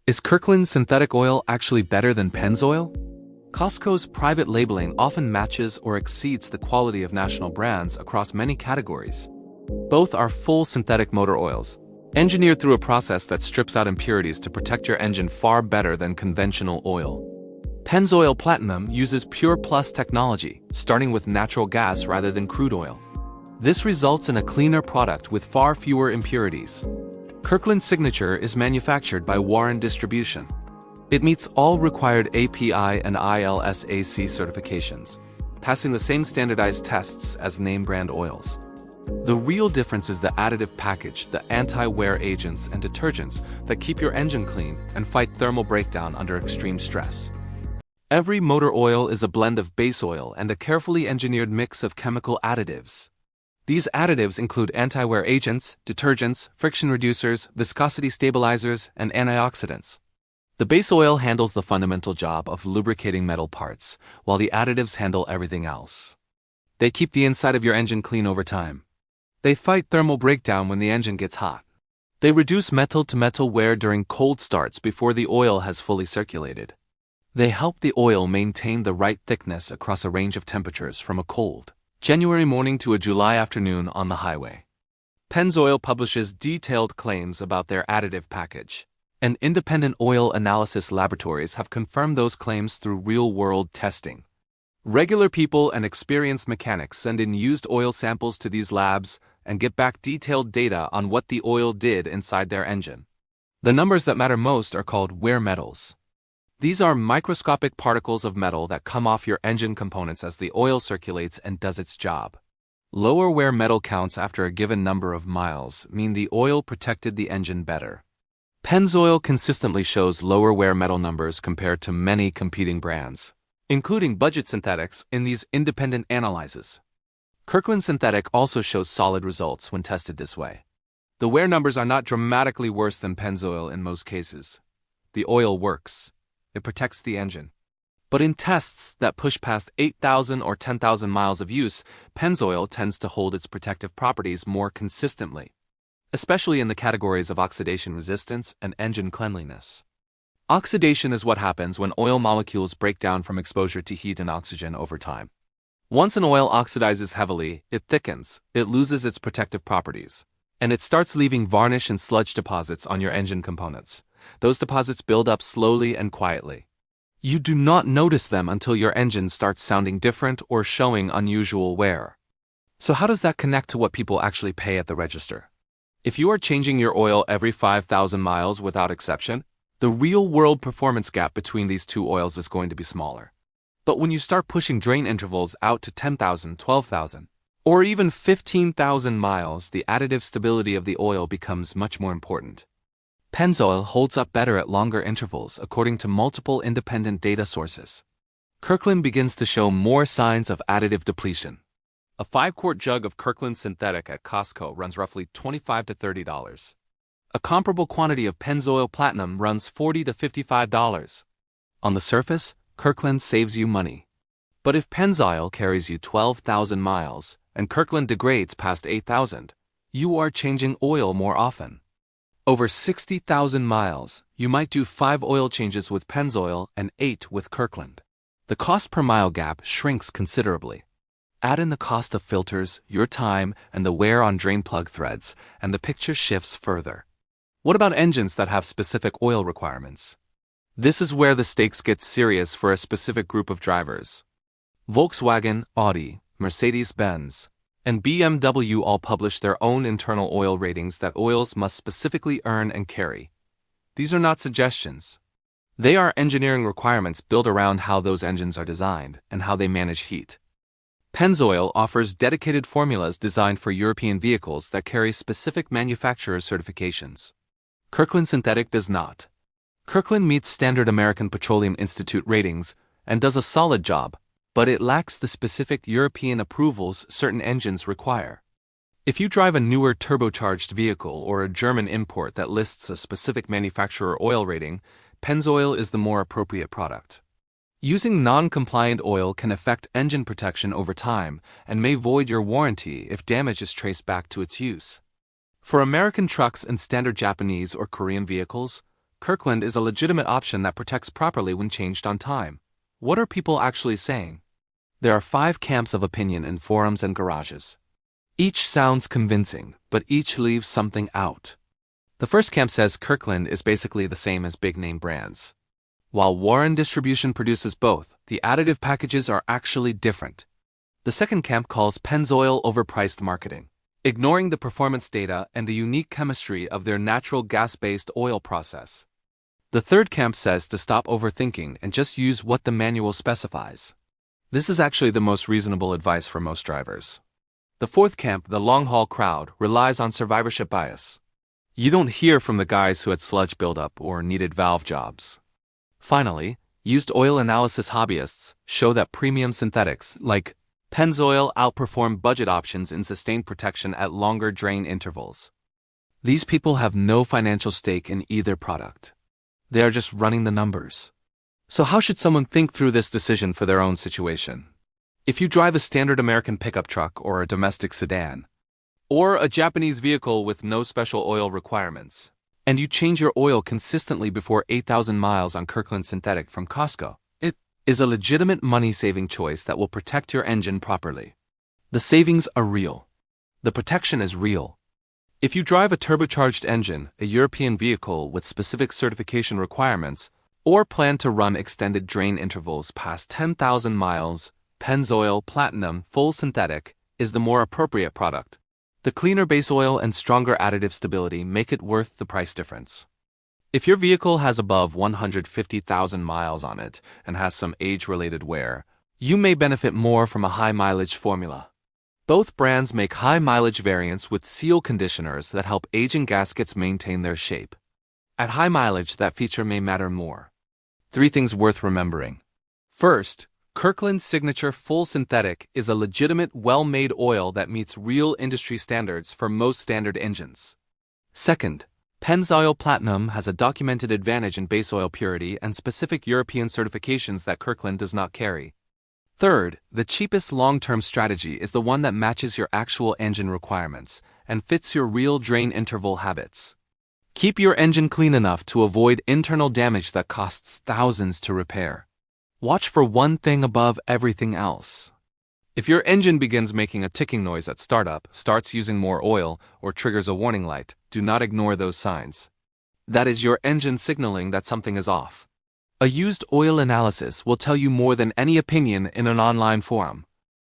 Is Kirkland synthetic oil actually better than Pennzoil? Costco's private labeling often matches or exceeds the quality of national brands across many categories. Both are full synthetic motor oils, engineered through a process that strips out impurities to protect your engine far better than conventional oil. Pennzoil Platinum uses Pure Plus technology, starting with natural gas rather than crude oil. This results in a cleaner product with far fewer impurities. Kirkland Signature is manufactured by Warren Distribution. It meets all required API and ILSAC certifications, passing the same standardized tests as name-brand oils. The real difference is the additive package, the anti-wear agents and detergents that keep your engine clean and fight thermal breakdown under extreme stress. Every motor oil is a blend of base oil and a carefully engineered mix of chemical additives. These additives include anti-wear agents, detergents, friction reducers, viscosity stabilizers, and antioxidants. The base oil handles the fundamental job of lubricating metal parts, while the additives handle everything else. They keep the inside of your engine clean over time. They fight thermal breakdown when the engine gets hot. They reduce metal-to-metal wear during cold starts before the oil has fully circulated. They help the oil maintain the right thickness across a range of temperatures from a cold January morning to a July afternoon on the highway. Pennzoil publishes detailed claims about their additive package, and independent oil analysis laboratories have confirmed those claims through real-world testing. Regular people and experienced mechanics send in used oil samples to these labs and get back detailed data on what the oil did inside their engine. The numbers that matter most are called wear metals. These are microscopic particles of metal that come off your engine components as the oil circulates and does its job. Lower wear metal counts after a given number of miles mean the oil protected the engine better. Pennzoil consistently shows lower wear metal numbers compared to many competing brands, including budget synthetics, in these independent analyses. Kirkland Synthetic also shows solid results when tested this way. The wear numbers are not dramatically worse than Pennzoil in most cases. The oil works. It protects the engine. But in tests that push past 8,000 or 10,000 miles of use, Pennzoil tends to hold its protective properties more consistently, especially in the categories of oxidation resistance and engine cleanliness. Oxidation is what happens when oil molecules break down from exposure to heat and oxygen over time. Once an oil oxidizes heavily, it thickens, it loses its protective properties, and it starts leaving varnish and sludge deposits on your engine components. Those deposits build up slowly and quietly. You do not notice them until your engine starts sounding different or showing unusual wear. So how does that connect to what people actually pay at the register? If you are changing your oil every 5,000 miles without exception, the real-world performance gap between these two oils is going to be smaller. But when you start pushing drain intervals out to 10,000, 12,000, or even 15,000 miles, the additive stability of the oil becomes much more important. Pennzoil holds up better at longer intervals according to multiple independent data sources. Kirkland begins to show more signs of additive depletion. A 5-quart jug of Kirkland Synthetic at Costco runs roughly $25 to $30. A comparable quantity of Pennzoil Platinum runs $40 to $55. On the surface, Kirkland saves you money. But if Pennzoil carries you 12,000 miles and Kirkland degrades past 8,000, you are changing oil more often. Over 60,000 miles, you might do 5 oil changes with Pennzoil and 8 with Kirkland. The cost per mile gap shrinks considerably. Add in the cost of filters, your time, and the wear on drain plug threads, and the picture shifts further. What about engines that have specific oil requirements? This is where the stakes get serious for a specific group of drivers. Volkswagen, Audi, Mercedes-Benz, and BMW all publish their own internal oil ratings that oils must specifically earn and carry. These are not suggestions. They are engineering requirements built around how those engines are designed and how they manage heat. Pennzoil offers dedicated formulas designed for European vehicles that carry specific manufacturer certifications. Kirkland Synthetic does not. Kirkland meets standard American Petroleum Institute ratings and does a solid job, but it lacks the specific European approvals certain engines require. If you drive a newer turbocharged vehicle or a German import that lists a specific manufacturer oil rating, Pennzoil is the more appropriate product. Using non-compliant oil can affect engine protection over time and may void your warranty if damage is traced back to its use. For American trucks and standard Japanese or Korean vehicles, Kirkland is a legitimate option that protects properly when changed on time. What are people actually saying? There are 5 camps of opinion in forums and garages. Each sounds convincing, but each leaves something out. The first camp says Kirkland is basically the same as big-name brands. While Warren Distribution produces both, the additive packages are actually different. The second camp calls Pennzoil overpriced marketing, ignoring the performance data and the unique chemistry of their natural gas-based oil process. The third camp says to stop overthinking and just use what the manual specifies. This is actually the most reasonable advice for most drivers. The fourth camp, the long-haul crowd, relies on survivorship bias. You don't hear from the guys who had sludge buildup or needed valve jobs. Finally, used oil analysis hobbyists show that premium synthetics, like Pennzoil, outperform budget options in sustained protection at longer drain intervals. These people have no financial stake in either product. They are just running the numbers. So how should someone think through this decision for their own situation? If you drive a standard American pickup truck or a domestic sedan, or a Japanese vehicle with no special oil requirements, and you change your oil consistently before 8,000 miles on Kirkland Synthetic from Costco, it is a legitimate money-saving choice that will protect your engine properly. The savings are real. The protection is real. If you drive a turbocharged engine, a European vehicle with specific certification requirements, or plan to run extended drain intervals past 10,000 miles, Pennzoil Platinum Full Synthetic is the more appropriate product. The cleaner base oil and stronger additive stability make it worth the price difference. If your vehicle has above 150,000 miles on it and has some age-related wear, you may benefit more from a high-mileage formula. Both brands make high-mileage variants with seal conditioners that help aging gaskets maintain their shape. At high mileage, that feature may matter more. 3 things worth remembering. First, Kirkland Signature Full Synthetic is a legitimate, well-made oil that meets real industry standards for most standard engines. Second, Pennzoil Platinum has a documented advantage in base oil purity and specific European certifications that Kirkland does not carry. Third, the cheapest long-term strategy is the one that matches your actual engine requirements and fits your real drain interval habits. Keep your engine clean enough to avoid internal damage that costs thousands to repair. Watch for one thing above everything else. If your engine begins making a ticking noise at startup, starts using more oil, or triggers a warning light, do not ignore those signs. That is your engine signaling that something is off. A used oil analysis will tell you more than any opinion in an online forum.